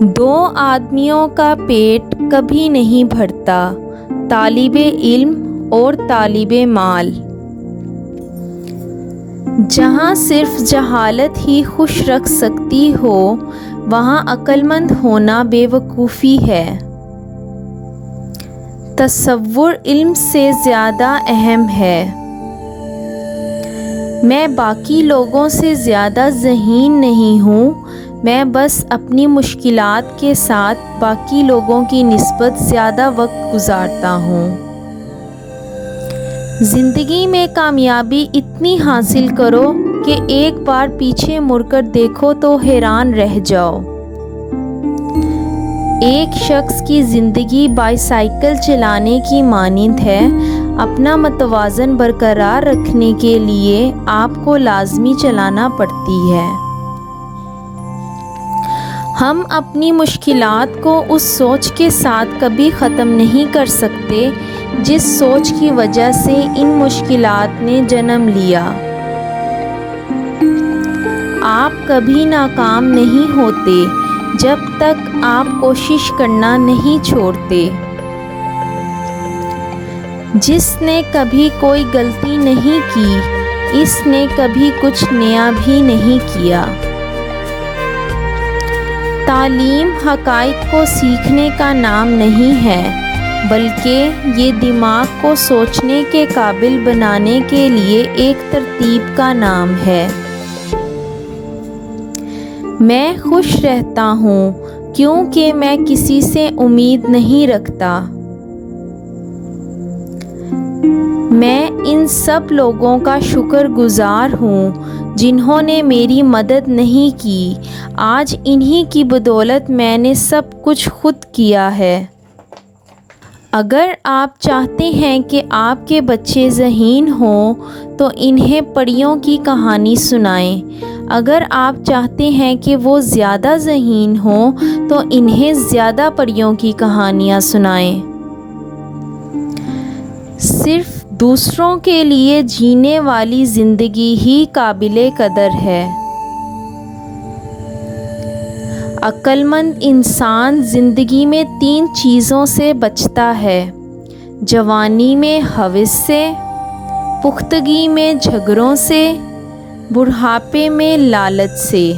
दो आदमियों का पेट कभी नहीं भरता, तालिबे इल्म और तालिबे माल। जहाँ सिर्फ जहालत ही खुश रख सकती हो, वहाँ अक्लमंद होना बेवकूफ़ी है। तसव्वुर इल्म से ज़्यादा अहम है। मैं बाकी लोगों से ज़्यादा ज़हीन नहीं हूँ, मैं बस अपनी मुश्किलात के साथ बाकी लोगों की निस्बत ज़्यादा वक्त गुजारता हूँ। ज़िंदगी में कामयाबी इतनी हासिल करो कि एक बार पीछे मुड़कर देखो तो हैरान रह जाओ। एक शख्स की ज़िंदगी बाइसाइकिल चलाने की मानिंद है। अपना मतवाज़न बरकरार रखने के लिए आपको लाज़मी चलाना पड़ती है। हम अपनी मुश्किलात को उस सोच के साथ कभी ख़त्म नहीं कर सकते जिस सोच की वजह से इन मुश्किलात ने जन्म लिया। आप कभी नाकाम नहीं होते जब तक आप कोशिश करना नहीं छोड़ते। जिसने कभी कोई गलती नहीं की, इसने कभी कुछ नया भी नहीं किया। तालीम हक़ाइक़ को सीखने का नाम नहीं है, बल्कि ये दिमाग को सोचने के काबिल बनाने के लिए एक तरतीब का नाम है। मैं खुश रहता हूँ क्योंकि मैं किसी से उम्मीद नहीं रखता। मैं इन सब लोगों का शुक्रगुज़ार हूँ जिन्होंने मेरी मदद नहीं की। आज इन्हीं की बदौलत मैंने सब कुछ खुद किया है। अगर आप चाहते हैं कि आपके बच्चे ज़हीन हों तो इन्हें परियों की कहानी सुनाएं। अगर आप चाहते हैं कि वो ज़्यादा ज़हीन हों तो इन्हें ज़्यादा परियों की कहानियाँ सुनाएं। सिर्फ दूसरों के लिए जीने वाली ज़िंदगी ही काबिले कदर है। अक्लमंद इंसान ज़िंदगी में 3 चीज़ों से बचता है: जवानी में हवस से, पुख्तगी में झगड़ों से, बुढ़ापे में लालच से।